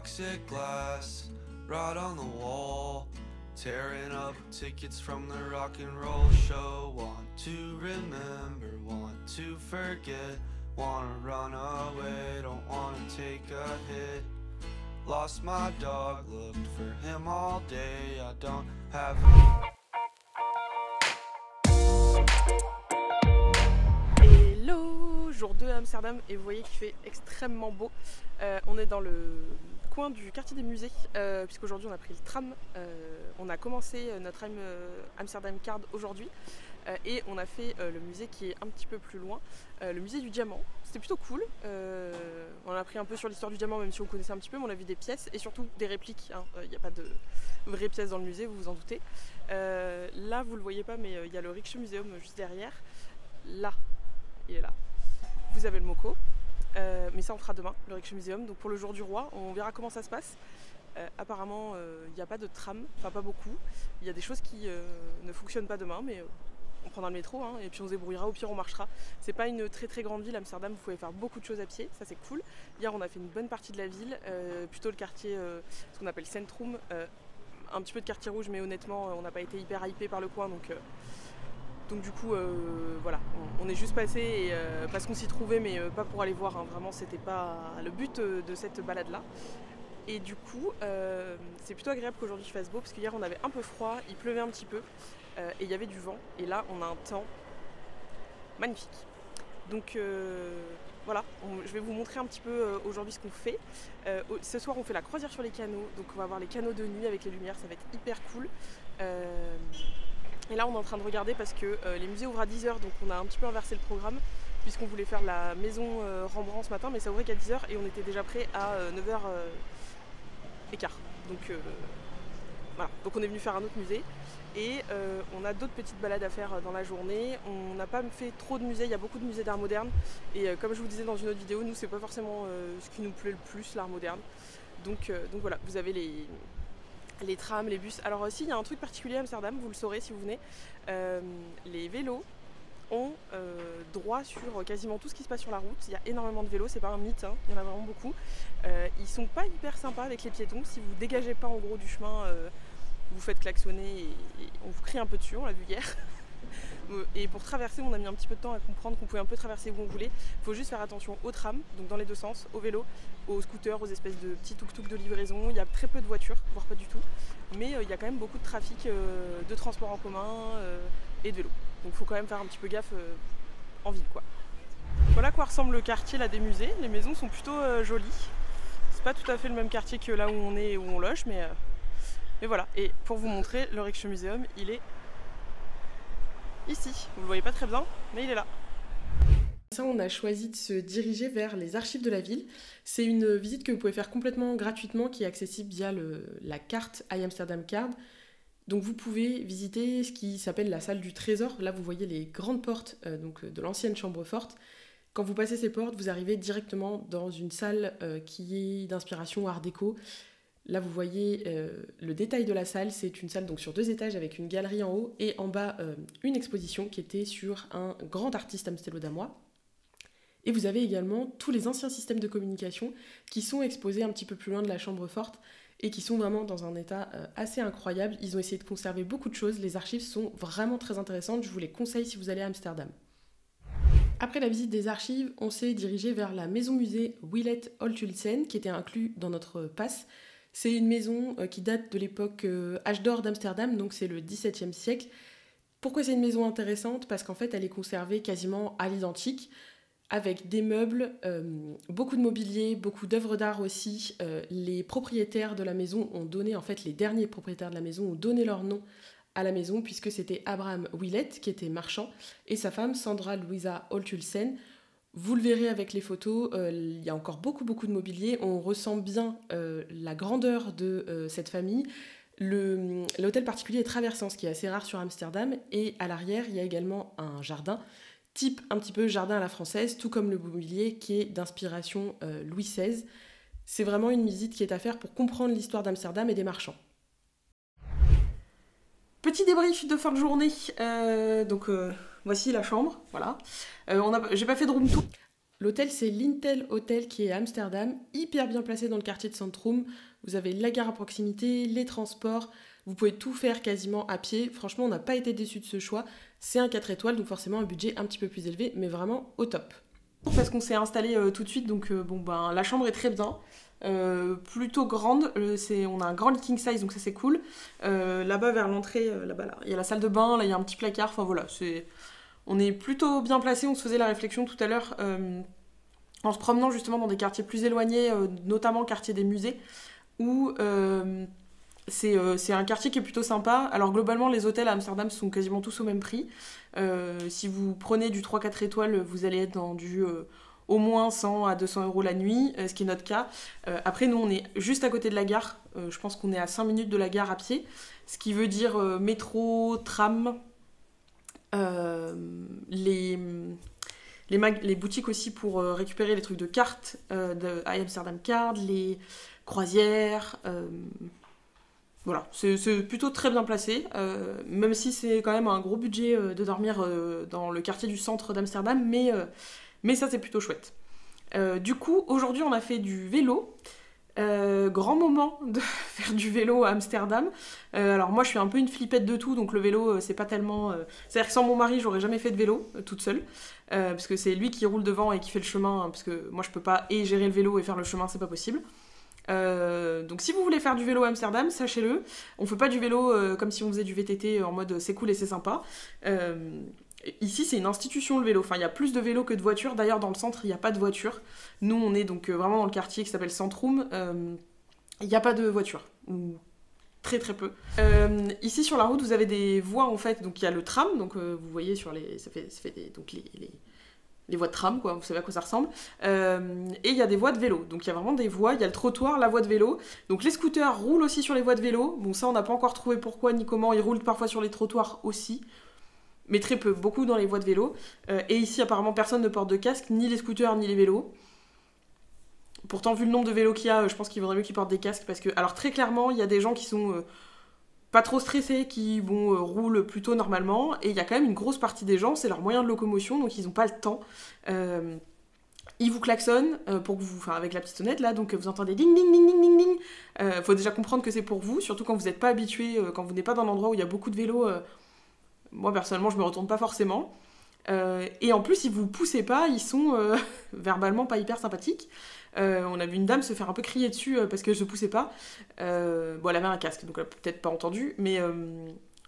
toxic glass right on the wall, tearing up tickets from the rock and roll show. Want to remember, want to forget, wanna run away, don't wanna take a hit. Lost my dog, looked for him all day, I don't have Hello, jour 2 à Amsterdam et vous voyez qu'il fait extrêmement beau. On est dans le coin du quartier des musées puisqu'aujourd'hui on a pris le tram. On a commencé notre Amsterdam Card aujourd'hui et on a fait le musée qui est un petit peu plus loin, le musée du diamant. C'était plutôt cool. On a appris un peu sur l'histoire du diamant, même si on connaissait un petit peu, mais on a vu des pièces et surtout des répliques. Il n'y a pas de vraies pièces dans le musée, vous vous en doutez. Là vous le voyez pas, mais il y a le Rijksmuseum juste derrière. Là, il est là. Vous avez le MoCo, mais ça on fera demain, le Rijksmuseum. Donc pour le jour du roi, on verra comment ça se passe. Apparemment, il n'y a pas de tram, enfin pas beaucoup. Il y a des choses qui ne fonctionnent pas demain, mais on prendra le métro et puis on se débrouillera, au pire on marchera. C'est pas une très très grande ville, Amsterdam, vous pouvez faire beaucoup de choses à pied, ça c'est cool. Hier on a fait une bonne partie de la ville, plutôt le quartier, ce qu'on appelle Centrum, un petit peu de quartier rouge, mais honnêtement on n'a pas été hyper hypé par le coin, donc du coup voilà, on est juste passé parce qu'on s'y trouvait, mais pas pour aller voir, vraiment c'était pas le but de cette balade là. Et du coup c'est plutôt agréable qu'aujourd'hui il fasse beau, parce qu'hier on avait un peu froid, il pleuvait un petit peu et il y avait du vent, et là on a un temps magnifique. Donc voilà, je vais vous montrer un petit peu aujourd'hui ce qu'on fait. Ce soir on fait la croisière sur les canaux, donc on va voir les canaux de nuit avec les lumières, ça va être hyper cool. Et là on est en train de regarder parce que les musées ouvrent à 10 h, donc on a un petit peu inversé le programme, puisqu'on voulait faire la maison Rembrandt ce matin, mais ça ouvrait qu'à 10 h et on était déjà prêt à 9 h écart. Donc voilà, donc on est venu faire un autre musée. Et on a d'autres petites balades à faire dans la journée. On n'a pas fait trop de musées, il y a beaucoup de musées d'art moderne. Et comme je vous disais dans une autre vidéo, nous c'est pas forcément ce qui nous plaît le plus, l'art moderne. Donc voilà, vous avez les trams, les bus. Alors aussi il y a un truc particulier à Amsterdam, vous le saurez si vous venez. Les vélos ont droit sur quasiment tout ce qui se passe sur la route. Il y a énormément de vélos, c'est pas un mythe, il y en a vraiment beaucoup. Ils sont pas hyper sympas avec les piétons. Si vous dégagez pas en gros du chemin, vous faites klaxonner et on vous crie un peu dessus, on l'a vu hier. Et pour traverser, on a mis un petit peu de temps à comprendre qu'on pouvait un peu traverser où on voulait. Il faut juste faire attention aux trams, donc dans les deux sens, aux vélos, aux scooters, aux espèces de petits tuk-tuk de livraison. Il y a très peu de voitures, voire pas du tout. Mais il y a quand même beaucoup de trafic de transport en commun et de vélos. Donc il faut quand même faire un petit peu gaffe en ville, quoi. Voilà à quoi ressemble le quartier là, des musées. Les maisons sont plutôt jolies. C'est pas tout à fait le même quartier que là où on est, où on loge, mais voilà. Et pour vous montrer, le Rijksmuseum, il est ici. Vous le voyez pas très bien, mais il est là. Ça, on a choisi de se diriger vers les archives de la ville. C'est une visite que vous pouvez faire complètement gratuitement, qui est accessible via la carte I Amsterdam Card. Donc vous pouvez visiter ce qui s'appelle la salle du trésor. Là, vous voyez les grandes portes de l'ancienne chambre forte. Quand vous passez ces portes, vous arrivez directement dans une salle qui est d'inspiration art déco. Là, vous voyez le détail de la salle. C'est une salle donc sur 2 étages avec une galerie en haut et en bas une exposition qui était sur un grand artiste amstélodamois. Et vous avez également tous les anciens systèmes de communication qui sont exposés un petit peu plus loin de la chambre forte et qui sont vraiment dans un état assez incroyable. Ils ont essayé de conserver beaucoup de choses. Les archives sont vraiment très intéressantes. Je vous les conseille si vous allez à Amsterdam. Après la visite des archives, on s'est dirigé vers la maison musée Willet Holthuizen qui était inclus dans notre pass. C'est une maison qui date de l'époque âge d'or d'Amsterdam, donc c'est le XVIIe siècle. Pourquoi c'est une maison intéressante ? Parce qu'en fait, elle est conservée quasiment à l'identique, avec des meubles, beaucoup de mobilier, beaucoup d'œuvres d'art aussi. Les propriétaires de la maison ont donné, en fait, les derniers propriétaires de la maison ont donné leur nom à la maison, puisque c'était Abraham Willet, qui était marchand, et sa femme, Sandra Louisa Holthuizen. Vous le verrez avec les photos, il y a encore beaucoup de mobilier. On ressent bien la grandeur de cette famille. L'hôtel particulier est traversant, ce qui est assez rare sur Amsterdam. Et à l'arrière, il y a également un jardin, type un petit peu jardin à la française, tout comme le mobilier qui est d'inspiration Louis XVI. C'est vraiment une visite qui est à faire pour comprendre l'histoire d'Amsterdam et des marchands. Petit débrief de fin de journée. Voici la chambre, voilà. J'ai pas fait de room tour. L'hôtel, c'est l'Intel Hotel qui est à Amsterdam, hyper bien placé dans le quartier de Centrum. Vous avez la gare à proximité, les transports, vous pouvez tout faire quasiment à pied. Franchement, on n'a pas été déçus de ce choix. C'est un 4 étoiles, donc forcément un budget un petit peu plus élevé, mais vraiment au top. Parce qu'on s'est installé tout de suite, donc la chambre est très bien. Plutôt grande, on a un grand king size, donc ça c'est cool. Là-bas vers l'entrée, là-bas là, il y a la salle de bain, là il y a un petit placard, enfin voilà, on est plutôt bien placé. On se faisait la réflexion tout à l'heure en se promenant justement dans des quartiers plus éloignés, notamment le quartier des musées, où c'est un quartier qui est plutôt sympa. Alors globalement, les hôtels à Amsterdam sont quasiment tous au même prix. Si vous prenez du 3-4 étoiles, vous allez être dans du au moins 100 à 200 euros la nuit, ce qui est notre cas. Après, nous, on est juste à côté de la gare. Je pense qu'on est à 5 minutes de la gare à pied, ce qui veut dire métro, tram, les boutiques aussi pour récupérer les trucs de cartes, de Amsterdam Card, les croisières. Voilà, c'est plutôt très bien placé, même si c'est quand même un gros budget de dormir dans le quartier du centre d'Amsterdam, mais ça c'est plutôt chouette. Du coup, aujourd'hui on a fait du vélo. Grand moment de faire du vélo à Amsterdam. Alors moi je suis un peu une flippette de tout, donc le vélo c'est pas tellement... C'est-à-dire que sans mon mari j'aurais jamais fait de vélo toute seule, parce que c'est lui qui roule devant et qui fait le chemin, parce que moi je peux pas et gérer le vélo et faire le chemin, c'est pas possible. Donc si vous voulez faire du vélo à Amsterdam, sachez-le, on fait pas du vélo comme si on faisait du VTT en mode c'est cool et c'est sympa. Ici c'est une institution le vélo, enfin il y a plus de vélos que de voitures, d'ailleurs dans le centre il n'y a pas de voitures. Nous on est donc vraiment dans le quartier qui s'appelle Centrum, il n'y a pas de voitures, ou très très peu. Ici sur la route vous avez des voies en fait, donc il y a le tram, donc vous voyez sur ça fait donc les voies de tram, quoi, vous savez à quoi ça ressemble. Et il y a des voies de vélo. Donc il y a vraiment des voies, il y a le trottoir, la voie de vélo. Donc les scooters roulent aussi sur les voies de vélo. Bon, ça, on n'a pas encore trouvé pourquoi ni comment. Ils roulent parfois sur les trottoirs aussi. Mais très peu, beaucoup dans les voies de vélo. Et ici, apparemment, personne ne porte de casque, ni les scooters, ni les vélos. Pourtant, vu le nombre de vélos qu'il y a, je pense qu'il vaudrait mieux qu'ils portent des casques. Parce que, alors très clairement, il y a des gens qui sont... pas trop stressés, qui roulent plutôt normalement, et il y a quand même une grosse partie des gens, c'est leur moyen de locomotion, donc ils n'ont pas le temps. Ils vous klaxonnent pour que vous, avec la petite sonnette là, donc vous entendez ding ding ding ding ding ding. Faut déjà comprendre que c'est pour vous, surtout quand vous n'êtes pas habitué, quand vous n'êtes pas dans un endroit où il y a beaucoup de vélos. Moi personnellement, je me retourne pas forcément. Et en plus, ils vous poussez pas, ils sont verbalement pas hyper sympathiques. On a vu une dame se faire un peu crier dessus parce qu'elle se poussait pas. Elle avait un casque, donc elle a peut-être pas entendu, mais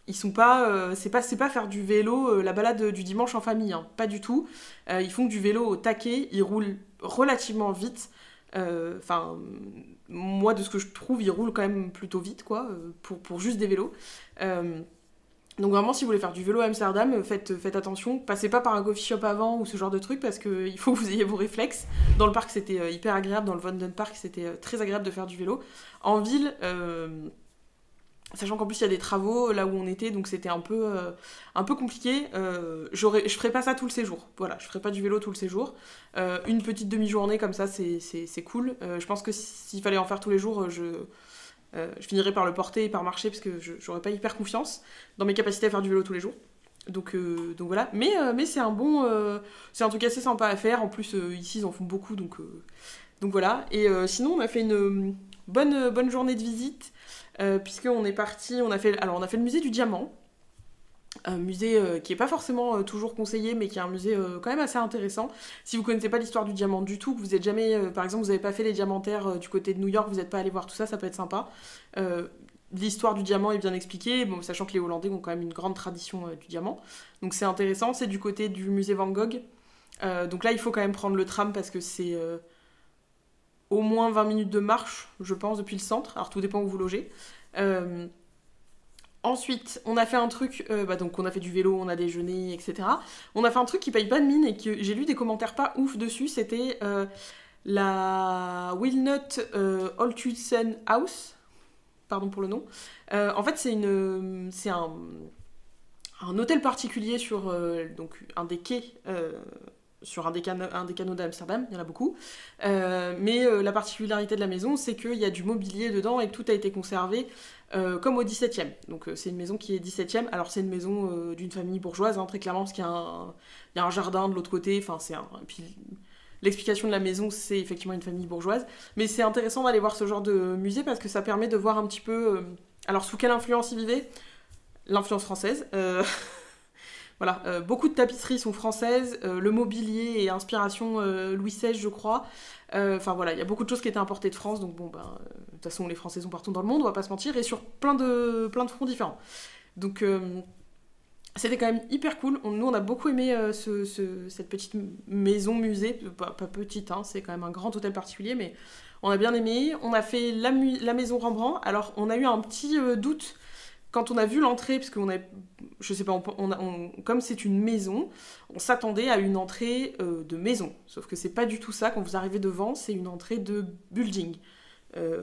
ils sont pas. C'est pas faire du vélo, la balade du dimanche en famille, hein, pas du tout. Ils font du vélo au taquet, ils roulent relativement vite. Moi, de ce que je trouve, ils roulent quand même plutôt vite, quoi, pour juste des vélos. Donc vraiment, si vous voulez faire du vélo à Amsterdam, faites attention. Passez pas par un coffee shop avant ou ce genre de truc parce qu'il faut que vous ayez vos réflexes. Dans le parc, c'était hyper agréable. Dans le Vonden Park, c'était très agréable de faire du vélo. En ville, sachant qu'en plus, il y a des travaux là où on était, donc c'était un peu compliqué. Je ferais pas ça tout le séjour. Voilà, je ferais pas du vélo tout le séjour. Une petite demi-journée comme ça, c'est cool. Je pense que s'il fallait en faire tous les jours, je finirais par le porter et par marcher parce que j'aurais pas hyper confiance dans mes capacités à faire du vélo tous les jours. Donc voilà. Mais c'est c'est un truc assez sympa à faire. En plus, ici, ils en font beaucoup. Donc voilà. Et sinon, on a fait une bonne journée de visite. Puisqu'on est parti, on a fait le musée du diamant. Un musée qui est pas forcément toujours conseillé, mais qui est un musée quand même assez intéressant. Si vous connaissez pas l'histoire du diamant du tout, que vous êtes jamais, par exemple, vous avez pas fait les diamantaires du côté de New York, vous n'êtes pas allé voir tout ça, ça peut être sympa. L'histoire du diamant est bien expliquée, sachant que les Hollandais ont quand même une grande tradition du diamant. Donc c'est intéressant, c'est du côté du musée Van Gogh. Donc là, il faut quand même prendre le tram parce que c'est au moins 20 minutes de marche, je pense, depuis le centre. Alors tout dépend où vous logez. Ensuite, on a fait un truc, donc on a fait du vélo, on a déjeuné, etc. On a fait un truc qui paye pas de mine et que j'ai lu des commentaires pas ouf dessus, c'était la Wilnut Holtusen House, pardon pour le nom. En fait, c'est un hôtel particulier sur donc un des quais, sur un des canaux d'Amsterdam, il y en a beaucoup. Mais la particularité de la maison, c'est qu'il y a du mobilier dedans et que tout a été conservé comme au 17e. Donc c'est une maison qui est 17e. Alors c'est une maison d'une famille bourgeoise, hein, très clairement, parce qu'il y a un jardin de l'autre côté. Enfin, puis l'explication de la maison, c'est effectivement une famille bourgeoise. Mais c'est intéressant d'aller voir ce genre de musée parce que ça permet de voir un petit peu... alors, sous quelle influence ils vivaient? L'influence française. Voilà, beaucoup de tapisseries sont françaises, le mobilier et inspiration Louis XVI, je crois. Enfin voilà, il y a beaucoup de choses qui étaient importées de France, donc bon, de toute façon, les Français sont partout dans le monde, on va pas se mentir, et sur plein de fronts différents. Donc, c'était quand même hyper cool. Nous, on a beaucoup aimé cette petite maison musée, pas petite, hein, c'est quand même un grand hôtel particulier, mais on a bien aimé. On a fait la maison Rembrandt. Alors, on a eu un petit doute quand on a vu l'entrée, parce qu'on a, je sais pas, comme c'est une maison, on s'attendait à une entrée de maison. Sauf que c'est pas du tout ça. Quand vous arrivez devant, c'est une entrée de building,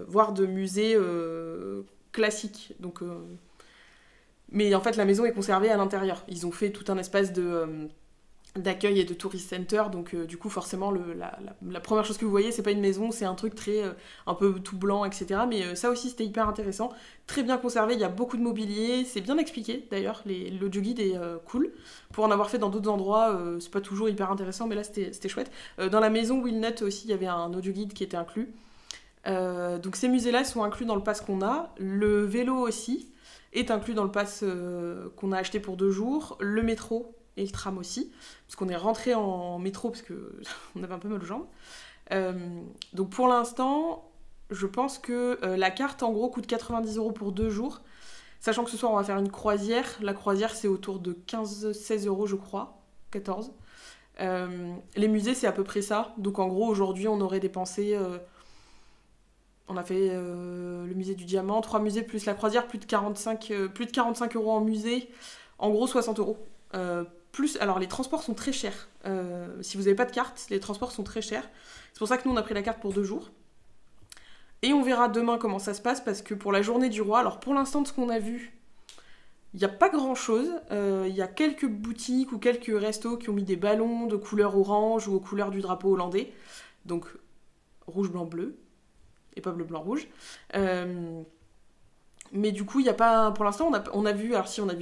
voire de musée classique. Donc, mais en fait, la maison est conservée à l'intérieur. Ils ont fait tout un espace d'accueil et de tourist center, donc du coup forcément la première chose que vous voyez c'est pas une maison, c'est un truc très un peu tout blanc, etc. Mais ça aussi c'était hyper intéressant, très bien conservé, il y a beaucoup de mobilier, c'est bien expliqué d'ailleurs, l'audio guide est cool. Pour en avoir fait dans d'autres endroits, c'est pas toujours hyper intéressant, mais là c'était chouette. Dans la maison Wilnet aussi il y avait un audio guide qui était inclus. Donc ces musées là sont inclus dans le pass qu'on a, le vélo aussi est inclus dans le pass qu'on a acheté pour 2 jours, le métro et le tram aussi, parce qu'on est rentré en métro parce qu'on avait un peu mal aux jambes. Donc pour l'instant, je pense que la carte en gros coûte 90 € pour 2 jours, sachant que ce soir on va faire une croisière. La croisière c'est autour de 15-16 € je crois, 14. Les musées c'est à peu près ça, donc en gros aujourd'hui on aurait dépensé... on a fait le musée du diamant, 3 musées plus la croisière, plus de 45 € en musée, en gros 60 €. Alors les transports sont très chers. Si vous n'avez pas de carte, les transports sont très chers. C'est pour ça que nous on a pris la carte pour 2 jours. Et on verra demain comment ça se passe, parce que pour la journée du roi, alors pour l'instant de ce qu'on a vu, il n'y a pas grand chose. Il y a quelques boutiques ou quelques restos qui ont mis des ballons de couleur orange ou aux couleurs du drapeau hollandais. Donc rouge, blanc, bleu. Et pas bleu, blanc, rouge. Mais du coup, il n'y a pas. Pour l'instant, on a vu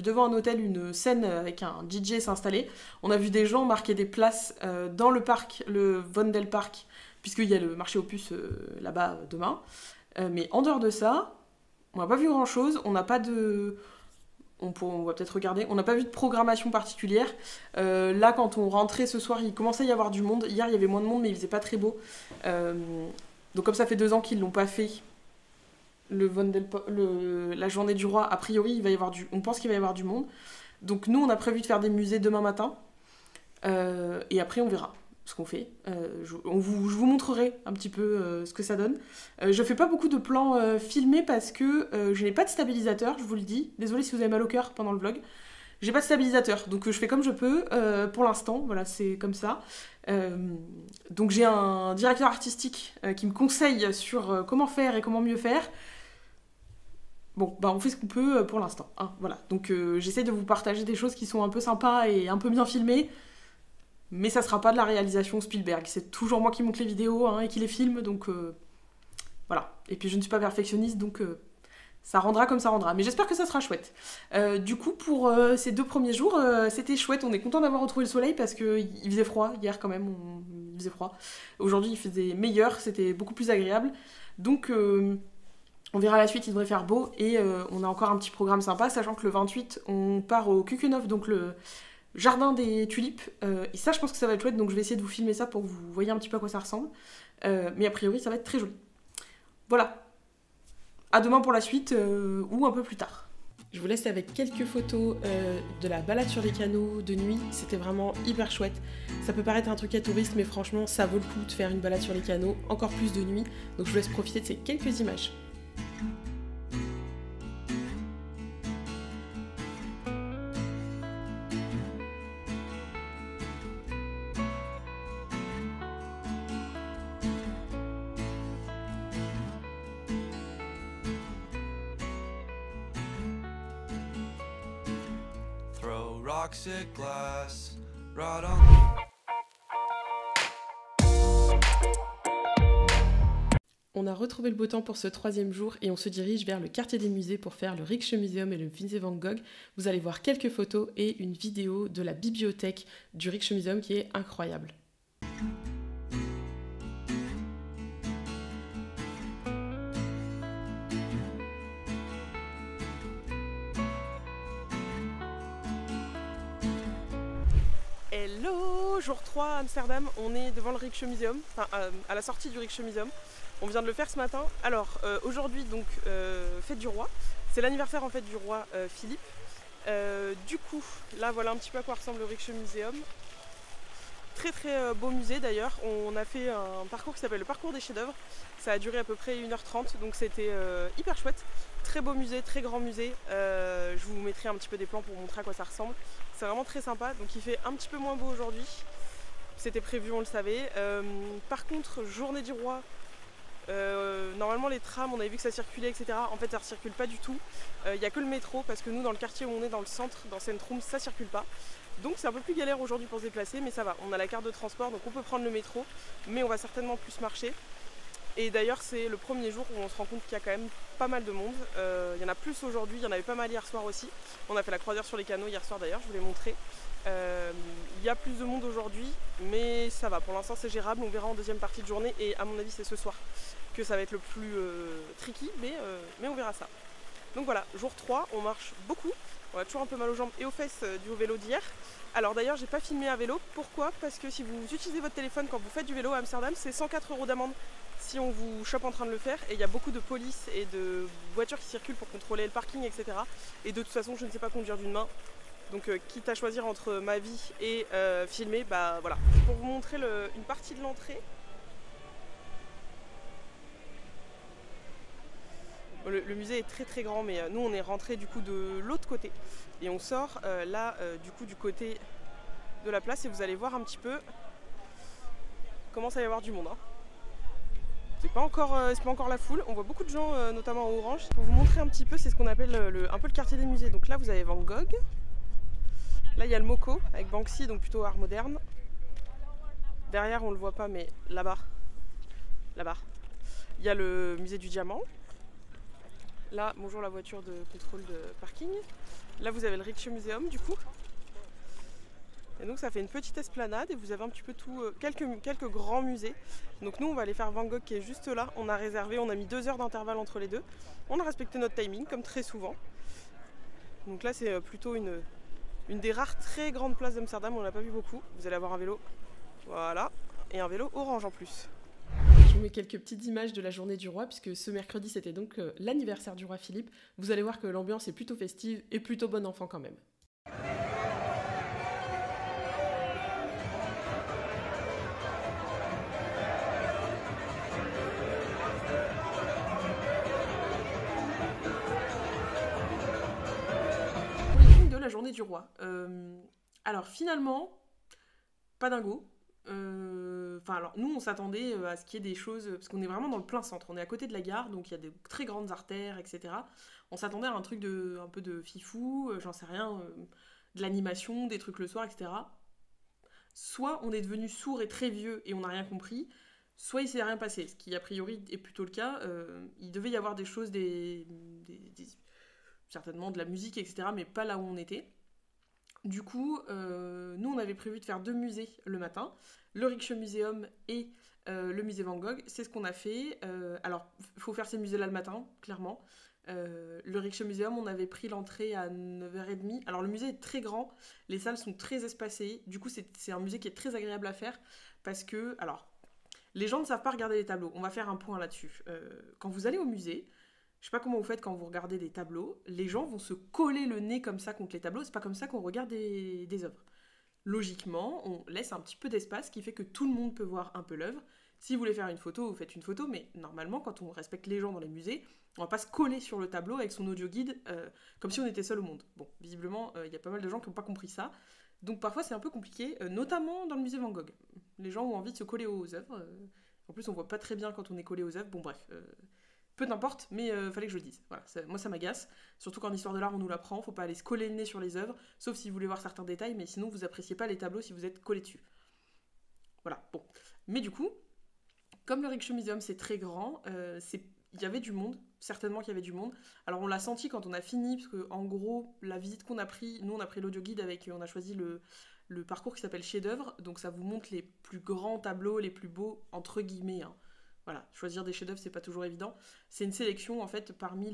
devant un hôtel une scène avec un DJ s'installer. On a vu des gens marquer des places dans le parc, le Vondelpark, puisqu'il y a le marché aux puces là-bas demain. Mais en dehors de ça, on n'a pas vu grand-chose. On n'a pas de. On va peut-être regarder. On n'a pas vu de programmation particulière. Là, quand on rentrait ce soir, il commençait à y avoir du monde. Hier, il y avait moins de monde, mais il faisait pas très beau. Donc comme ça fait 2 ans qu'ils l'ont pas fait, la journée du roi, a priori, on pense qu'il va y avoir du monde. Donc nous, on a prévu de faire des musées demain matin. Et après, on verra ce qu'on fait. Je vous montrerai un petit peu ce que ça donne. Je fais pas beaucoup de plans filmés parce que je n'ai pas de stabilisateur, je vous le dis. Désolée si vous avez mal au cœur pendant le vlog. J'ai pas de stabilisateur, donc je fais comme je peux pour l'instant, voilà, c'est comme ça. Donc j'ai un directeur artistique qui me conseille sur comment faire et comment mieux faire. Bon, on fait ce qu'on peut pour l'instant, hein, voilà. Donc j'essaie de vous partager des choses qui sont un peu sympas et un peu bien filmées, mais ça sera pas de la réalisation Spielberg. C'est toujours moi qui monte les vidéos et qui les filme, donc voilà. Et puis je ne suis pas perfectionniste, donc ça rendra comme ça rendra. Mais j'espère que ça sera chouette. Du coup, pour ces 2 premiers jours, c'était chouette. On est content d'avoir retrouvé le soleil parce qu'il faisait froid hier quand même. Il faisait froid. Aujourd'hui, il faisait meilleur. C'était beaucoup plus agréable. Donc, on verra la suite. Il devrait faire beau. Et on a encore un petit programme sympa, sachant que le 28, on part au Kukenhof, donc le jardin des tulipes. Et ça, je pense que ça va être chouette. Donc, je vais essayer de vous filmer ça pour que vous voyez un petit peu à quoi ça ressemble. Mais a priori, ça va être très joli. Voilà. À demain pour la suite ou un peu plus tard. Je vous laisse avec quelques photos de la balade sur les canaux de nuit. C'était vraiment hyper chouette. Ça peut paraître un truc à touriste, mais franchement, ça vaut le coup de faire une balade sur les canaux, encore plus de nuit. Donc je vous laisse profiter de ces quelques images. Rocks at glass, right on. On a retrouvé le beau temps pour ce 3e jour et on se dirige vers le quartier des musées pour faire le Rijksmuseum et le Vincent van Gogh. Vous allez voir quelques photos et une vidéo de la bibliothèque du Rijksmuseum qui est incroyable. Hello, jour 3 à Amsterdam, on est devant le Rijksmuseum, enfin à la sortie du Rijksmuseum. On vient de le faire ce matin. Alors aujourd'hui donc fête du roi, c'est l'anniversaire en fait du roi Philippe. Du coup là voilà un petit peu à quoi ressemble le Rijksmuseum. Très très beau musée d'ailleurs, on a fait un parcours qui s'appelle le parcours des chefs-d'œuvre. Ça a duré à peu près 1h30 donc c'était hyper chouette. Très beau musée, très grand musée. Je vous mettrai un petit peu des plans pour vous montrer à quoi ça ressemble. C'est vraiment très sympa, donc il fait un petit peu moins beau aujourd'hui. C'était prévu, on le savait. Par contre, journée du roi, normalement les trams, on avait vu que ça circulait, etc. En fait, ça ne circule pas du tout. Il n'y a que le métro, parce que nous, dans le quartier où on est, dans le centre, dans Centrum, ça ne circule pas. Donc c'est un peu plus galère aujourd'hui pour se déplacer, mais ça va. On a la carte de transport, donc on peut prendre le métro, mais on va certainement plus marcher. Et d'ailleurs, c'est le premier jour où on se rend compte qu'il y a quand même pas mal de monde. Il y en a plus aujourd'hui, il y en avait pas mal hier soir aussi. On a fait la croisière sur les canaux hier soir d'ailleurs, je vous l'ai montré. Il y a plus de monde aujourd'hui, mais ça va. Pour l'instant, c'est gérable. On verra en deuxième partie de journée, et à mon avis, c'est ce soir que ça va être le plus tricky, mais on verra ça. Donc voilà, jour 3, on marche beaucoup. On a toujours un peu mal aux jambes et aux fesses dû au vélo d'hier. Alors d'ailleurs, j'ai pas filmé à vélo. Pourquoi? Parce que si vous utilisez votre téléphone quand vous faites du vélo à Amsterdam, c'est 104 € d'amende si on vous chope en train de le faire. Et il y a beaucoup de police et de voitures qui circulent pour contrôler le parking, etc. Et de toute façon, je ne sais pas conduire d'une main. Donc quitte à choisir entre ma vie et filmer, bah voilà. Pour vous montrer une partie de l'entrée. Le musée est très très grand, mais nous on est rentré du coup de l'autre côté. Et on sort là du coup du côté de la place, et vous allez voir un petit peu commence à y avoir du monde. Hein. C'est pas encore la foule, on voit beaucoup de gens notamment en orange. Pour vous montrer un petit peu, c'est ce qu'on appelle un peu le quartier des musées. Donc là vous avez Van Gogh, là il y a le MoCo avec Banksy, donc plutôt art moderne. Derrière on le voit pas, mais là-bas, il y a le musée du diamant. Là, bonjour la voiture de contrôle de parking. Là, vous avez le Rijksmuseum du coup. Et donc, ça fait une petite esplanade et vous avez un petit peu tout, quelques grands musées. Donc, nous, on va aller faire Van Gogh qui est juste là. On a réservé, on a mis 2 heures d'intervalle entre les deux. On a respecté notre timing, comme très souvent. Donc là, c'est plutôt une des rares très grandes places d'Amsterdam. On n'a pas vu beaucoup. Vous allez avoir un vélo, voilà, et un vélo orange en plus. Je vous mets quelques petites images de la journée du roi, puisque ce mercredi c'était donc l'anniversaire du roi Philippe. Vous allez voir que l'ambiance est plutôt festive et plutôt bon enfant quand même. Briefing de la journée du roi. Alors finalement, pas dingo. Alors nous on s'attendait à ce qu'il y ait des choses, parce qu'on est vraiment dans le plein centre, on est à côté de la gare, donc il y a des très grandes artères, etc. On s'attendait à un truc un peu de fifou, j'en sais rien, de l'animation, des trucs le soir, etc. Soit on est devenu sourd et très vieux et on n'a rien compris, soit il s'est rien passé, ce qui a priori est plutôt le cas. Il devait y avoir des choses, certainement de la musique, etc., mais pas là où on était. Du coup, nous on avait prévu de faire 2 musées le matin, le Rijksmuseum et le musée Van Gogh. C'est ce qu'on a fait. Alors, il faut faire ces musées-là le matin, clairement. Le Rijksmuseum, on avait pris l'entrée à 9h30. Alors, le musée est très grand, les salles sont très espacées. Du coup, c'est un musée qui est très agréable à faire parce que, alors, les gens ne savent pas regarder les tableaux. On va faire un point là-dessus. Quand vous allez au musée, je sais pas comment vous faites quand vous regardez des tableaux, les gens vont se coller le nez comme ça contre les tableaux, c'est pas comme ça qu'on regarde des œuvres. Logiquement, on laisse un petit peu d'espace qui fait que tout le monde peut voir un peu l'œuvre. Si vous voulez faire une photo, vous faites une photo, mais normalement, quand on respecte les gens dans les musées, on va pas se coller sur le tableau avec son audio guide comme si on était seul au monde. Bon, visiblement, il y a pas mal de gens qui n'ont pas compris ça. Donc parfois, c'est un peu compliqué, notamment dans le musée Van Gogh. Les gens ont envie de se coller aux œuvres. En plus, on voit pas très bien quand on est collé aux œuvres. Bon, bref. Peu d'importe, mais fallait que je le dise. Voilà, moi ça m'agace. Surtout qu'en histoire de l'art, on nous l'apprend. Faut pas aller se coller le nez sur les œuvres, sauf si vous voulez voir certains détails, mais sinon vous appréciez pas les tableaux si vous êtes collé dessus. Voilà, bon. Mais du coup, comme le Rijksmuseum c'est très grand, il y avait du monde, certainement qu'il y avait du monde. Alors on l'a senti quand on a fini, parce que en gros, la visite qu'on a pris, nous on a pris l'audio guide on a choisi le parcours qui s'appelle chef-d'œuvre, donc ça vous montre les plus grands tableaux, les plus beaux, entre guillemets, hein. Voilà, choisir des chefs-d'œuvre, c'est pas toujours évident. C'est une sélection, en fait, parmi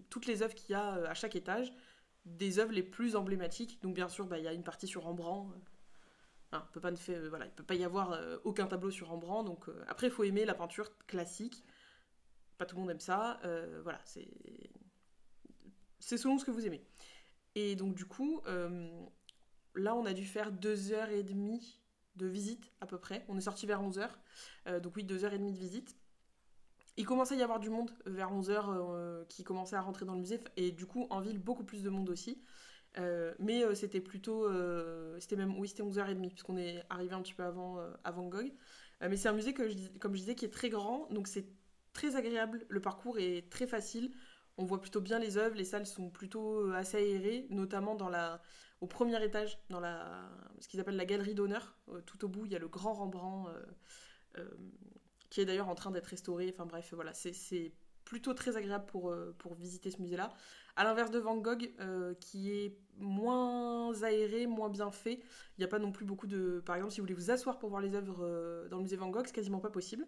toutes les œuvres qu'il y a à chaque étage, des œuvres les plus emblématiques. Donc, bien sûr, il y a une partie sur Rembrandt, Hein, voilà, il peut pas y avoir aucun tableau sur Rembrandt. Donc après, il faut aimer la peinture classique. Pas tout le monde aime ça. Voilà, c'est selon ce que vous aimez. Et donc du coup, là, on a dû faire 2h30 de visite à peu près. On est sorti vers 11h. Donc oui, 2h30 de visite. Il commençait à y avoir du monde vers 11h qui commençait à rentrer dans le musée. Et du coup, en ville, beaucoup plus de monde aussi. Mais c'était plutôt. C'était même. Oui, c'était 11h30, puisqu'on est arrivé un petit peu avant Van Gogh. Mais c'est un musée, comme je disais, qui est très grand. Donc c'est très agréable. Le parcours est très facile. On voit plutôt bien les œuvres. Les salles sont plutôt assez aérées, notamment au premier étage, dans ce qu'ils appellent la galerie d'honneur. Tout au bout, il y a le grand Rembrandt, euh, qui est d'ailleurs en train d'être restauré. Enfin bref, voilà, c'est plutôt très agréable pour visiter ce musée-là. À l'inverse de Van Gogh, qui est moins aéré, moins bien fait, il n'y a pas non plus beaucoup de... Par exemple, si vous voulez vous asseoir pour voir les œuvres dans le musée Van Gogh, c'est quasiment pas possible.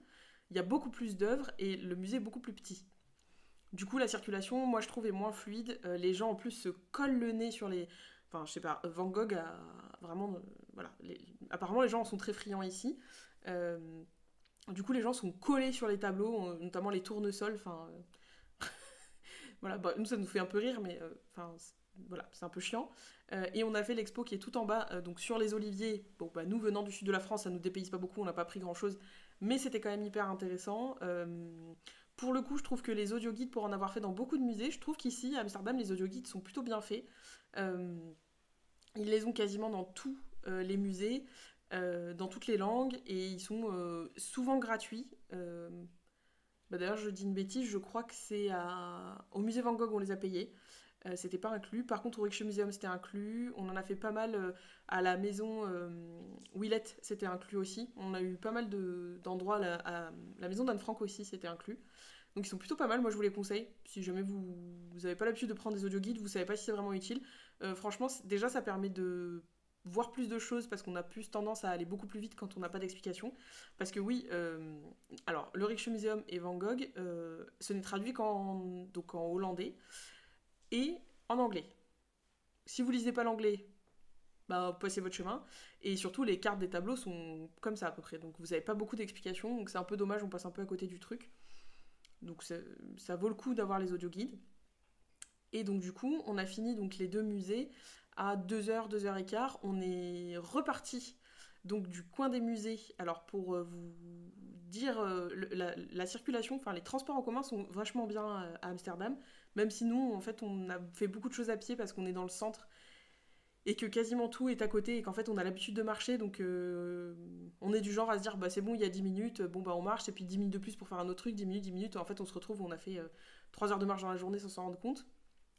Il y a beaucoup plus d'œuvres et le musée est beaucoup plus petit. Du coup, la circulation, moi, je trouve, est moins fluide. Les gens, en plus, se collent le nez sur les... Enfin, je sais pas, Van Gogh a vraiment... voilà. Apparemment, les gens en sont très friands ici. Euh, du coup, les gens sont collés sur les tableaux, notamment les tournesols. Enfin, voilà, bah, nous, ça nous fait un peu rire, mais enfin, voilà, c'est un peu chiant. Et on a fait l'expo qui est tout en bas, donc sur les oliviers. Bon, bah, nous, venant du sud de la France, ça nous dépayse pas beaucoup, on n'a pas pris grand-chose, mais c'était quand même hyper intéressant. Pour le coup, je trouve que les audioguides, pour en avoir fait dans beaucoup de musées, je trouve qu'ici, à Amsterdam, les audioguides sont plutôt bien faits. Euh, Ils les ont quasiment dans tous les musées, dans toutes les langues, et ils sont souvent gratuits. Bah d'ailleurs, je dis une bêtise, je crois que au musée Van Gogh, on les a payés. C'était pas inclus. Par contre, au Rijksmuseum, c'était inclus. On en a fait pas mal à la maison Willette, c'était inclus aussi. On a eu pas mal d'endroits. À la maison d'Anne Frank aussi, c'était inclus. Donc ils sont plutôt pas mal, moi je vous les conseille. Si jamais vous avez pas l'habitude de prendre des audioguides, vous savez pas si c'est vraiment utile. Franchement, déjà ça permet de voir plus de choses parce qu'on a plus tendance à aller beaucoup plus vite quand on n'a pas d'explication. Parce que oui, alors le Rijksmuseum et Van Gogh, ce n'est traduit donc en hollandais et en anglais. Si vous lisez pas l'anglais, bah, passez votre chemin. Et surtout, les cartes des tableaux sont comme ça à peu près. Donc vous n'avez pas beaucoup d'explications. Donc c'est un peu dommage, on passe un peu à côté du truc. Donc ça vaut le coup d'avoir les audioguides. Et donc du coup, on a fini donc les deux musées à 2h, 2h15. On est reparti donc du coin des musées. Alors pour vous dire, la circulation, enfin les transports en commun sont vachement bien à Amsterdam. Même si nous, en fait, on a fait beaucoup de choses à pied parce qu'on est dans le centre et que quasiment tout est à côté et qu'en fait on a l'habitude de marcher, donc on est du genre à se dire bah c'est bon, il y a 10 minutes, bon bah on marche et puis 10 minutes de plus pour faire un autre truc, 10 minutes, en fait on se retrouve, on a fait 3 heures de marche dans la journée sans s'en rendre compte,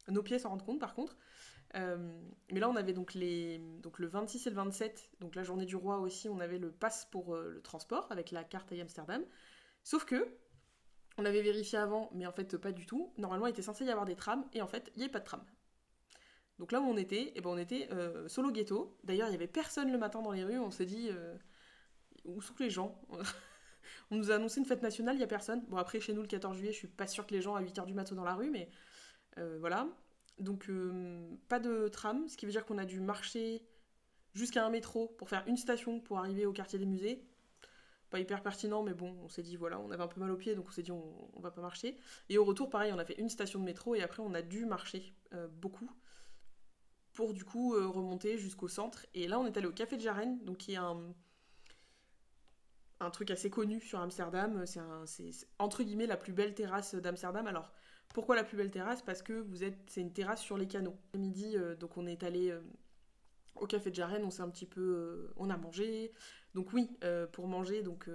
nos pieds s'en rendent compte par contre. Mais là on avait donc le 26 et le 27, donc la journée du roi aussi, on avait le pass pour le transport avec la carte à Amsterdam, sauf que on avait vérifié avant, mais en fait pas du tout, normalement il était censé y avoir des trams et en fait il n'y avait pas de tram. Donc là où on était, on était solo ghetto. D'ailleurs, il n'y avait personne le matin dans les rues. On s'est dit, où sont les gens? On nous a annoncé une fête nationale, il n'y a personne. Bon, après, chez nous, le 14 juillet, je suis pas sûre que les gens à 8h du matin dans la rue, mais voilà. Donc, pas de tram, ce qui veut dire qu'on a dû marcher jusqu'à un métro pour faire une station pour arriver au quartier des musées. Pas hyper pertinent, mais bon, on s'est dit, voilà, on avait un peu mal aux pieds, donc on s'est dit, on va pas marcher. Et au retour, pareil, on a fait une station de métro et après, on a dû marcher beaucoup pour du coup remonter jusqu'au centre. Et là, on est allé au Café de Jaren, donc qui est un truc assez connu sur Amsterdam. C'est entre guillemets la plus belle terrasse d'Amsterdam. Alors, pourquoi la plus belle terrasse? Parce que c'est une terrasse sur les canaux. À midi, donc on est allé au Café de Jaren, on s'est un petit peu... on a mangé. Donc oui, pour manger, donc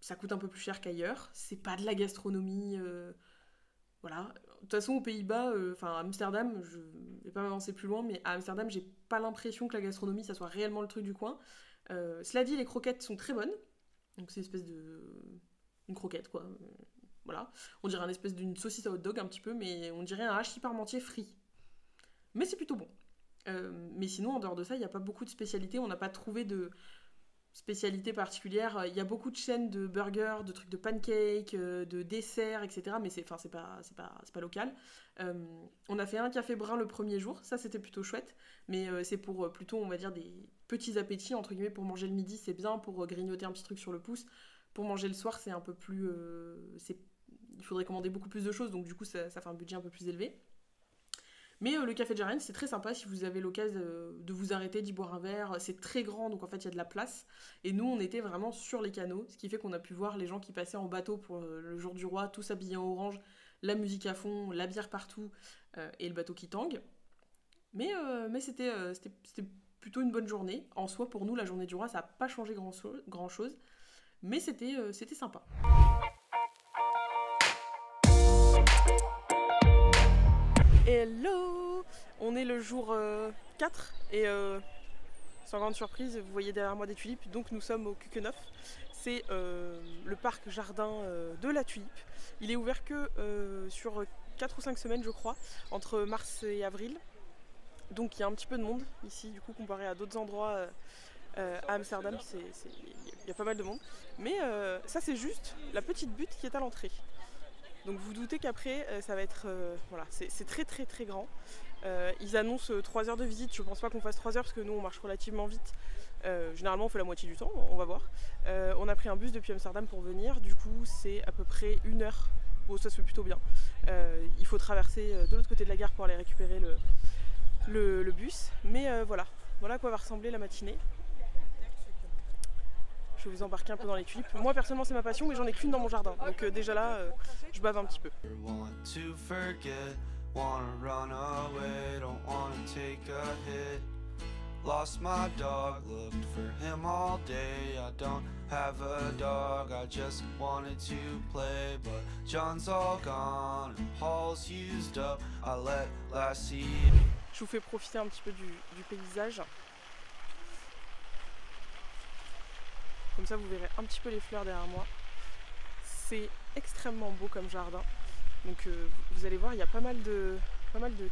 ça coûte un peu plus cher qu'ailleurs. C'est pas de la gastronomie... voilà. De toute façon, aux Pays-Bas, à Amsterdam, je vais pas m'avancer plus loin, mais à Amsterdam, j'ai pas l'impression que la gastronomie, ça soit réellement le truc du coin. Cela dit, les croquettes sont très bonnes. Donc c'est une espèce de... une croquette, quoi. Voilà. On dirait une espèce d'une saucisse à hot dog un petit peu, mais on dirait un hachis parmentier frit. Mais c'est plutôt bon. Mais sinon, en dehors de ça, il n'y a pas beaucoup de spécialités. On n'a pas trouvé de... spécialité particulière. Il y a beaucoup de chaînes de burgers, de trucs de pancakes, de desserts, etc. Mais c'est pas local. On a fait un café brun le premier jour, ça c'était plutôt chouette. Mais c'est pour plutôt, on va dire, des petits appétits, entre guillemets, pour manger le midi, c'est bien, pour grignoter un petit truc sur le pouce. Pour manger le soir, c'est un peu plus... il faudrait commander beaucoup plus de choses, donc du coup ça fait un budget un peu plus élevé. Mais le café de Jarenne, c'est très sympa si vous avez l'occasion de vous arrêter, d'y boire un verre. C'est très grand, donc en fait, il y a de la place. Et nous, on était vraiment sur les canaux, ce qui fait qu'on a pu voir les gens qui passaient en bateau pour le jour du roi, tous habillés en orange, la musique à fond, la bière partout, et le bateau qui tangue. Mais c'était plutôt une bonne journée. En soi, pour nous, la journée du roi, ça n'a pas changé grand-chose. Mais c'était sympa. Hello! On est le jour 4 et sans grande surprise, vous voyez derrière moi des tulipes, donc nous sommes au Keukenhof. C'est le parc jardin de la tulipe. Il est ouvert que sur 4 ou 5 semaines je crois, entre mars et avril. Donc il y a un petit peu de monde ici du coup comparé à d'autres endroits à Amsterdam, il y a pas mal de monde. Mais ça c'est juste la petite butte qui est à l'entrée. Donc vous doutez qu'après ça va être... voilà, c'est très très très grand. Ils annoncent 3 heures de visite, je pense pas qu'on fasse 3 heures parce que nous on marche relativement vite. Généralement on fait la moitié du temps, on va voir. On a pris un bus depuis Amsterdam pour venir, du coup c'est à peu près 1 heure. Bon ça se fait plutôt bien. Il faut traverser de l'autre côté de la gare pour aller récupérer le bus. Mais voilà à quoi va ressembler la matinée. Je vais vous embarquer un peu dans les tulipes. Moi personnellement c'est ma passion mais j'en ai qu'une dans mon jardin. Donc déjà là je bave un petit peu. Lost my dog, looked for him all day. I don't have a dog, I just wanted to play. But John's all gone and Paul's used up. I let Lassie. Je vous fais profiter un petit peu du paysage. Comme ça vous verrez un petit peu les fleurs derrière moi. C'est extrêmement beau comme jardin. Donc vous allez voir, il y a pas mal de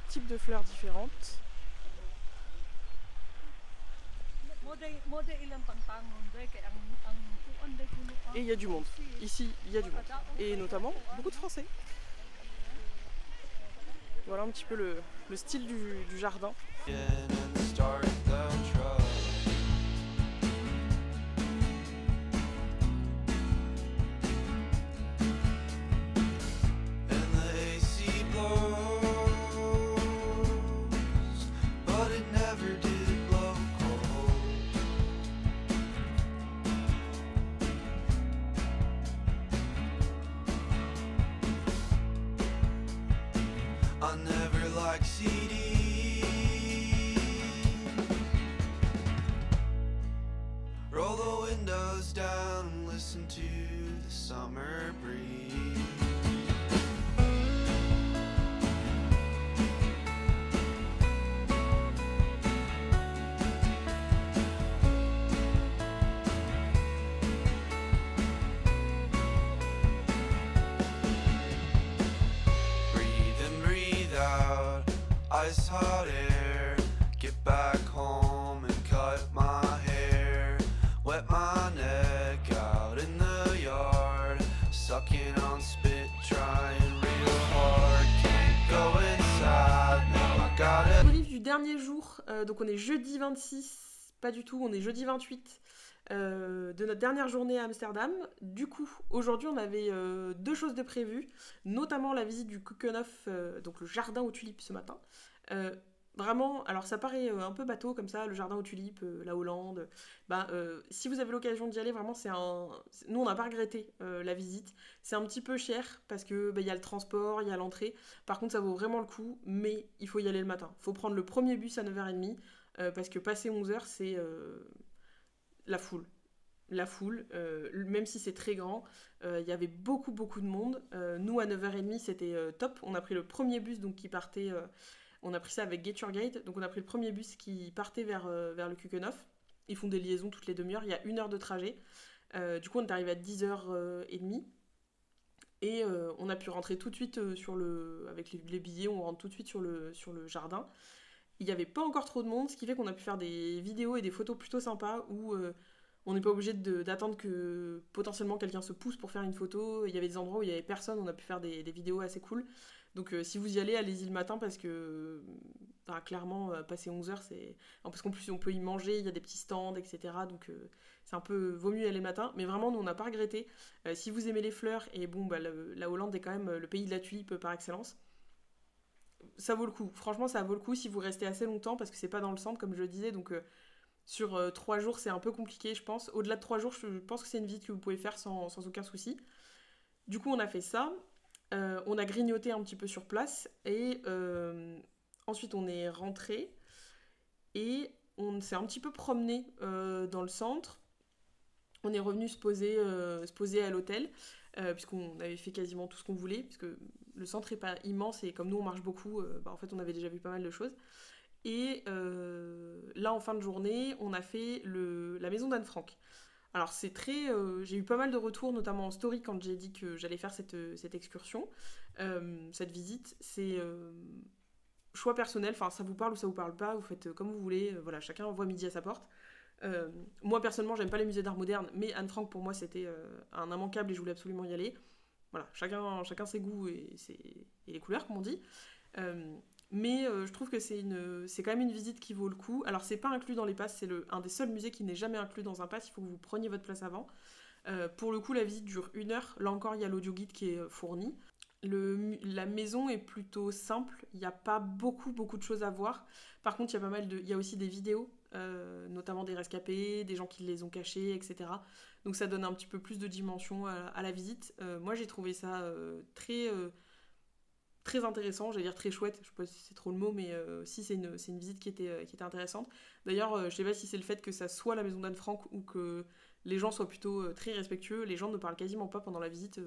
types de fleurs différentes. Et il y a du monde. Ici, il y a du monde. Et notamment beaucoup de Français. Voilà un petit peu le style du jardin. I never like CDs. Roll the windows down and listen to the summer breeze. Ice hot air, get back home and cut my hair, wet my neck out in the yard, sucking on spit, trying real hard, can't go inside, now I gotta... Débrief du dernier jour, donc on est jeudi 26, pas du tout, on est jeudi 28 de notre dernière journée à Amsterdam. Du coup, aujourd'hui on avait 2 choses de prévues, notamment la visite du Keukenhof, donc le jardin aux tulipes ce matin. Vraiment, alors ça paraît un peu bateau comme ça, le jardin aux tulipes, la Hollande. Si vous avez l'occasion d'y aller, vraiment nous on n'a pas regretté la visite. C'est un petit peu cher parce que y a le transport, il y a l'entrée. Par contre ça vaut vraiment le coup, mais il faut y aller le matin. Il faut prendre le premier bus à 9h30 parce que passé 11h c'est la foule. Même si c'est très grand, il y avait beaucoup de monde. Nous à 9h30 c'était top. On a pris le premier bus donc qui partait... on a pris ça avec Get Your Guide, donc on a pris le premier bus qui partait vers le Keukenhof. Ils font des liaisons toutes les demi-heures, il y a 1 heure de trajet. Du coup on est arrivé à 10h30. Et on a pu rentrer tout de suite avec les billets, on rentre tout de suite sur le jardin. Il n'y avait pas encore trop de monde, ce qui fait qu'on a pu faire des vidéos et des photos plutôt sympas où On n'est pas obligé d'attendre que potentiellement quelqu'un se pousse pour faire une photo. Il y avait des endroits où il y avait personne, on a pu faire des vidéos assez cool. Donc si vous y allez, allez-y le matin parce que clairement, passer 11 heures, c'est... Parce qu'en plus, on peut y manger, il y a des petits stands, etc. Donc c'est un peu... Vaut mieux y aller le matin. Mais vraiment, nous, on n'a pas regretté. Si vous aimez les fleurs, et bon, la Hollande est quand même le pays de la tulipe par excellence. Ça vaut le coup. Franchement, ça vaut le coup si vous restez assez longtemps parce que c'est pas dans le centre, comme je le disais. Donc sur 3 jours, c'est un peu compliqué, je pense. Au-delà de 3 jours, je pense que c'est une visite que vous pouvez faire sans aucun souci. Du coup, on a fait ça. On a grignoté un petit peu sur place. Et ensuite, on est rentré. Et on s'est un petit peu promené dans le centre. On est revenu se poser à l'hôtel. Puisqu'on avait fait quasiment tout ce qu'on voulait. Puisque le centre est pas immense. Et comme nous, on marche beaucoup, en fait, on avait déjà vu pas mal de choses. Et là, en fin de journée, on a fait la maison d'Anne Frank. Alors, c'est très. J'ai eu pas mal de retours, notamment en story, quand j'ai dit que j'allais faire cette excursion, cette visite. C'est choix personnel, enfin, ça vous parle ou ça vous parle pas, vous faites comme vous voulez. Voilà, chacun voit midi à sa porte. Moi, personnellement, j'aime pas les musées d'art moderne, mais Anne Frank, pour moi, c'était un immanquable et je voulais absolument y aller. Voilà, chacun ses goûts et les couleurs, comme on dit. Euh, mais je trouve que c'est quand même une visite qui vaut le coup. Alors, c'est pas inclus dans les passes, c'est un des seuls musées qui n'est jamais inclus dans un pass. Il faut que vous preniez votre place avant. Pour le coup, la visite dure 1 heure. Là encore, il y a l'audio guide qui est fourni. La maison est plutôt simple. Il n'y a pas beaucoup de choses à voir. Par contre, il y a aussi des vidéos, notamment des rescapés, des gens qui les ont cachés, etc. Donc, ça donne un petit peu plus de dimension à la visite. Moi, j'ai trouvé ça très intéressant, j'allais dire très chouette, je sais pas si c'est trop le mot, mais si c'est une visite qui était intéressante. D'ailleurs, je sais pas si c'est le fait que ça soit la maison d'Anne Frank ou que les gens soient plutôt très respectueux, les gens ne parlent quasiment pas pendant la visite,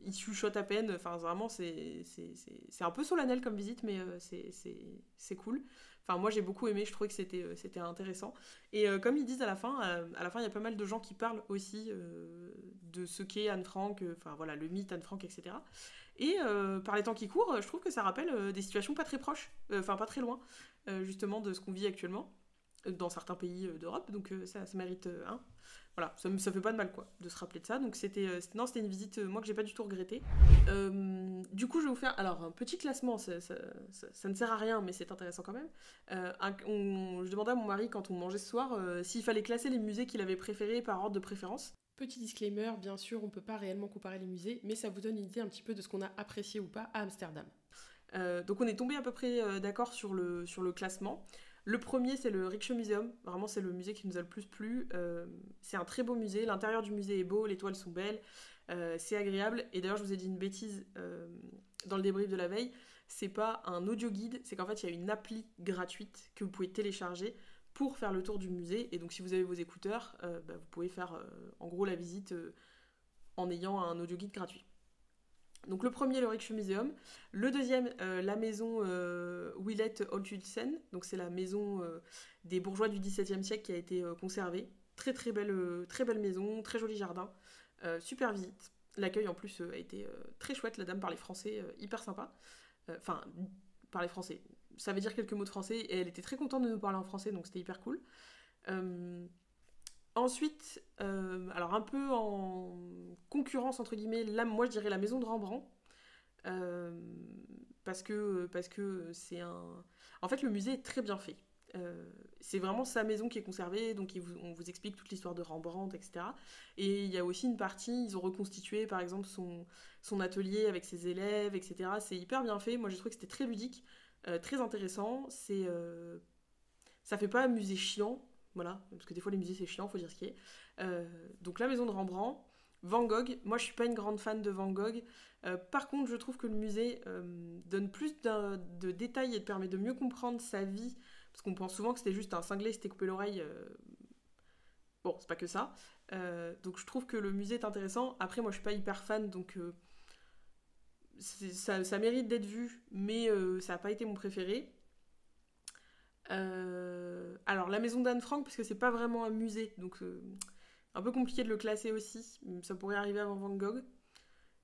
ils chuchotent à peine, enfin vraiment c'est un peu solennel comme visite, mais c'est cool. Enfin moi j'ai beaucoup aimé, je trouvais que c'était intéressant. Et comme ils disent à la fin il y a pas mal de gens qui parlent aussi de ce qu'est Anne Frank, enfin voilà le mythe Anne Frank, etc. Et par les temps qui courent, je trouve que ça rappelle des situations pas très proches, enfin pas très loin, justement de ce qu'on vit actuellement dans certains pays d'Europe, donc ça mérite un. Voilà, ça fait pas de mal quoi, de se rappeler de ça. Donc c'était une visite, moi que j'ai pas du tout regretté. Du coup, je vais vous faire alors un petit classement, ça ne sert à rien, mais c'est intéressant quand même. Je demandais à mon mari quand on mangeait ce soir s'il fallait classer les musées qu'il avait préférés par ordre de préférence. Petit disclaimer, bien sûr, on peut pas réellement comparer les musées, mais ça vous donne une idée un petit peu de ce qu'on a apprécié ou pas à Amsterdam. Donc on est tombé à peu près d'accord sur le classement. Le premier, c'est le Rijksmuseum. Vraiment, c'est le musée qui nous a le plus plu. C'est un très beau musée. L'intérieur du musée est beau, les toiles sont belles. C'est agréable. Et d'ailleurs, je vous ai dit une bêtise dans le débrief de la veille. C'est pas un audio guide, c'est qu'en fait, il y a une appli gratuite que vous pouvez télécharger pour faire le tour du musée. Et donc, si vous avez vos écouteurs, vous pouvez faire en gros la visite en ayant un audio guide gratuit. Donc le premier, le Rijksmuseum. Le deuxième, la maison Willet Olthuizen. Donc c'est la maison des bourgeois du XVIIe siècle qui a été conservée. Très belle maison, très joli jardin. Super visite. L'accueil en plus a été très chouette. La dame parlait français, hyper sympa. Enfin, parlait français. Ça veut dire quelques mots de français et elle était très contente de nous parler en français, donc c'était hyper cool. Ensuite, alors un peu en concurrence entre guillemets, là moi je dirais la maison de Rembrandt, euh, parce que c'est un. En fait, le musée est très bien fait. C'est vraiment sa maison qui est conservée, donc on vous explique toute l'histoire de Rembrandt, etc. Et il y a aussi une partie, ils ont reconstitué par exemple son atelier avec ses élèves, etc. C'est hyper bien fait. Moi j'ai trouvé que c'était très ludique, très intéressant. Ça fait pas un musée chiant, voilà, parce que des fois les musées c'est chiant, faut dire ce qui est. Donc la maison de Rembrandt, Van Gogh, moi je suis pas une grande fan de Van Gogh. Par contre, je trouve que le musée donne plus de détails et te permet de mieux comprendre sa vie, parce qu'on pense souvent que c'était juste un cinglé, c'était coupé l'oreille. Bon, c'est pas que ça. Donc je trouve que le musée est intéressant. Après, moi je suis pas hyper fan, donc ça mérite d'être vu, mais ça n'a pas été mon préféré. Alors la maison d'Anne Frank, parce que c'est pas vraiment un musée, donc un peu compliqué de le classer aussi. Ça pourrait arriver avant Van Gogh,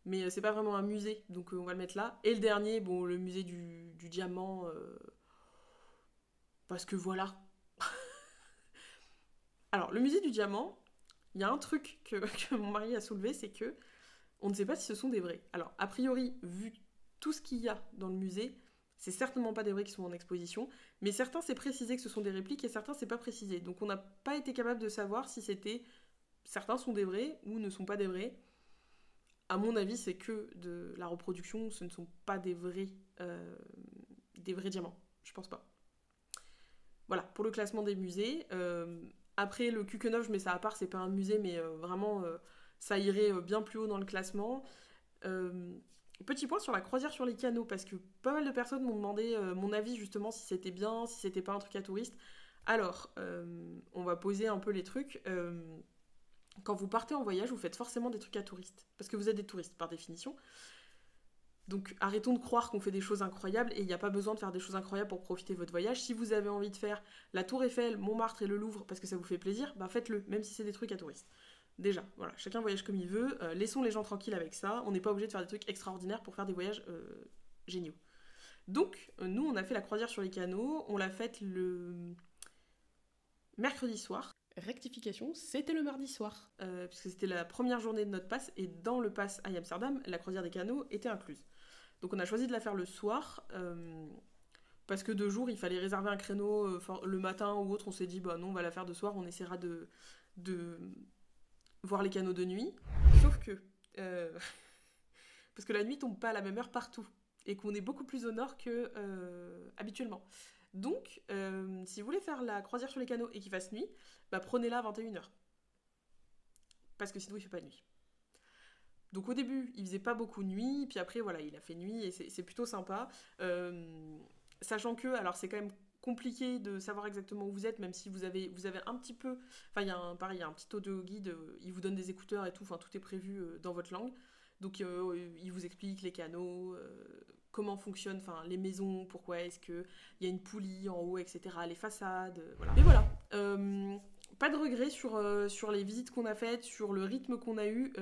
mais c'est pas vraiment un musée, donc on va le mettre là. Et le dernier, bon, le musée du diamant, parce que voilà. Alors, le musée du diamant, il y a un truc que mon mari a soulevé, c'est que on ne sait pas si ce sont des vrais. Alors, a priori, vu tout ce qu'il y a dans le musée, c'est certainement pas des vrais qui sont en exposition, mais certains c'est précisé que ce sont des répliques et certains c'est pas précisé. Donc on n'a pas été capable de savoir si c'était certains sont des vrais ou ne sont pas des vrais. À mon avis, c'est que de la reproduction, ce ne sont pas des vrais diamants. Je pense pas. Voilà, pour le classement des musées. Après, le Kukenov, je mets ça à part, c'est pas un musée, mais vraiment, ça irait bien plus haut dans le classement. Euh, Petit point sur la croisière sur les canaux, parce que pas mal de personnes m'ont demandé mon avis justement si c'était bien, si c'était pas un truc à touristes. Alors, on va poser un peu les trucs. Quand vous partez en voyage, vous faites forcément des trucs à touristes, parce que vous êtes des touristes par définition. Donc arrêtons de croire qu'on fait des choses incroyables et il n'y a pas besoin de faire des choses incroyables pour profiter de votre voyage. Si vous avez envie de faire la Tour Eiffel, Montmartre et le Louvre parce que ça vous fait plaisir, bah faites-le, même si c'est des trucs à touristes. Déjà, voilà, chacun voyage comme il veut, laissons les gens tranquilles avec ça, on n'est pas obligé de faire des trucs extraordinaires pour faire des voyages géniaux. Donc, nous, on a fait la croisière sur les canaux, on l'a faite le mercredi soir. Rectification, c'était le mardi soir, puisque c'était la première journée de notre pass, et dans le pass à Amsterdam, la croisière des canaux était incluse. Donc on a choisi de la faire le soir, parce que 2 jours, il fallait réserver un créneau le matin ou autre, on s'est dit, bah non, on va la faire de soir, on essaiera de voir les canaux de nuit. Sauf que, parce que la nuit tombe pas à la même heure partout, et qu'on est beaucoup plus au nord que habituellement. Donc, si vous voulez faire la croisière sur les canaux et qu'il fasse nuit, bah prenez-la à 21h. Parce que sinon il fait pas nuit. Donc au début, il faisait pas beaucoup nuit, puis après, voilà, il a fait nuit et c'est plutôt sympa. Sachant que, alors c'est quand même compliqué de savoir exactement où vous êtes, même si vous avez un petit peu. Enfin, pareil, il y a un petit audio guide, il vous donne des écouteurs et tout, enfin, tout est prévu dans votre langue. Donc il vous explique les canaux, comment fonctionnent les maisons, pourquoi est-ce qu'il y a une poulie en haut, etc., les façades, voilà. Mais voilà. Pas de regrets sur les visites qu'on a faites, sur le rythme qu'on a eu,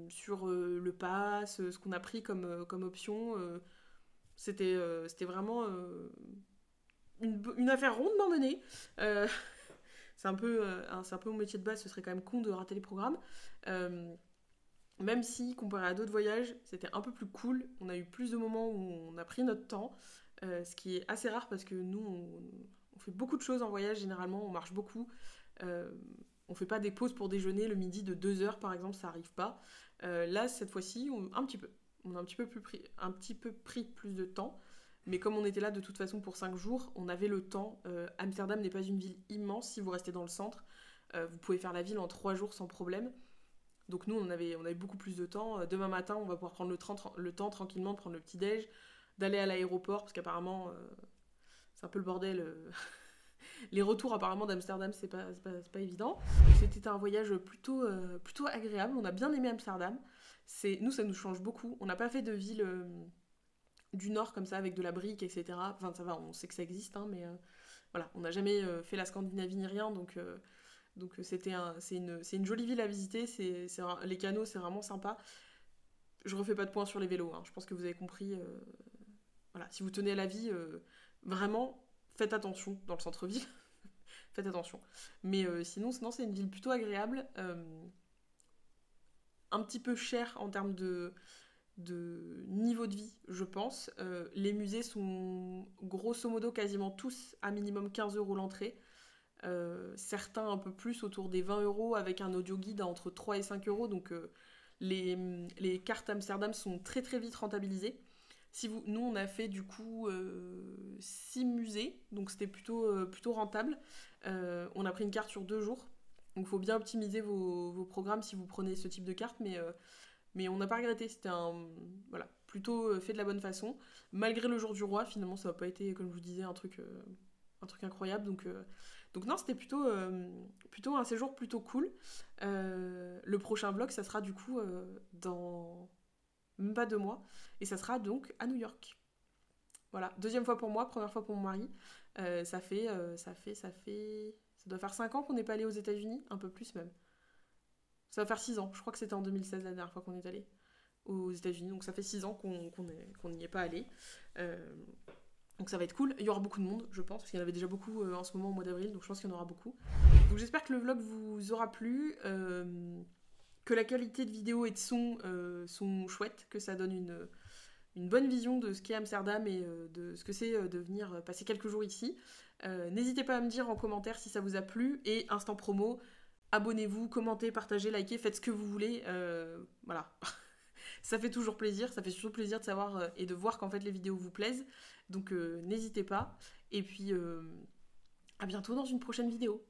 sur le pass, ce qu'on a pris comme option. C'était vraiment une affaire rondement menée. Euh, c'est un peu mon métier de base, ce serait quand même con de rater les programmes. Euh, Même si, comparé à d'autres voyages, c'était un peu plus cool. On a eu plus de moments où on a pris notre temps, ce qui est assez rare parce que nous, on fait beaucoup de choses en voyage généralement, on marche beaucoup. Euh, on fait pas des pauses pour déjeuner le midi de 2 heures par exemple, ça arrive pas. Là, cette fois-ci, un petit peu. On a un petit peu pris plus de temps. Mais comme on était là de toute façon pour 5 jours, on avait le temps. Amsterdam n'est pas une ville immense si vous restez dans le centre. Vous pouvez faire la ville en 3 jours sans problème. Donc nous, on avait beaucoup plus de temps. Demain matin, on va pouvoir prendre le temps tranquillement de prendre le petit-déj, d'aller à l'aéroport, parce qu'apparemment, c'est un peu le bordel. Les retours apparemment d'Amsterdam, c'est pas évident. C'était un voyage plutôt agréable. On a bien aimé Amsterdam. Nous, ça nous change beaucoup. On n'a pas fait de ville du nord comme ça, avec de la brique, etc. Enfin, ça va, on sait que ça existe, hein, mais voilà, on n'a jamais fait la Scandinavie ni rien, donc c'est une jolie ville à visiter, les canaux c'est vraiment sympa. Je refais pas de points sur les vélos, hein. Je pense que vous avez compris. Voilà, si vous tenez à la vie, vraiment faites attention dans le centre-ville, faites attention. Mais sinon c'est une ville plutôt agréable, un petit peu chère en termes de niveau de vie, je pense. Les musées sont grosso modo quasiment tous à minimum 15 € l'entrée. Certains un peu plus, autour des 20 € avec un audio guide à entre 3 et 5 €. Donc les cartes Amsterdam sont très très vite rentabilisées. Nous, on a fait du coup 6 musées, donc c'était plutôt rentable. On a pris une carte sur 2 jours. Donc il faut bien optimiser vos programmes si vous prenez ce type de carte, mais on n'a pas regretté. C'était voilà, plutôt fait de la bonne façon. Malgré le jour du roi, finalement, ça n'a pas été, comme je vous disais, un truc incroyable. Donc non, c'était plutôt un séjour plutôt cool. Le prochain vlog, ça sera du coup dans même pas 2 mois. Et ça sera donc à New York. Voilà, deuxième fois pour moi, première fois pour mon mari. Ça doit faire 5 ans qu'on n'est pas allé aux États-Unis, un peu plus même. Ça va faire 6 ans, je crois que c'était en 2016 la dernière fois qu'on est allé aux États-Unis, donc ça fait 6 ans qu'on n'y est pas allé. Donc ça va être cool. Il y aura beaucoup de monde, je pense, parce qu'il y en avait déjà beaucoup en ce moment au mois d'avril, donc je pense qu'il y en aura beaucoup. Donc j'espère que le vlog vous aura plu, que la qualité de vidéo et de son sont chouettes, que ça donne une bonne vision de ce qu'est Amsterdam et de ce que c'est de venir passer quelques jours ici. N'hésitez pas à me dire en commentaire si ça vous a plu, et instant promo, abonnez-vous, commentez, partagez, likez, faites ce que vous voulez, voilà. Ça fait toujours plaisir de savoir et de voir qu'en fait les vidéos vous plaisent, donc n'hésitez pas, et puis à bientôt dans une prochaine vidéo.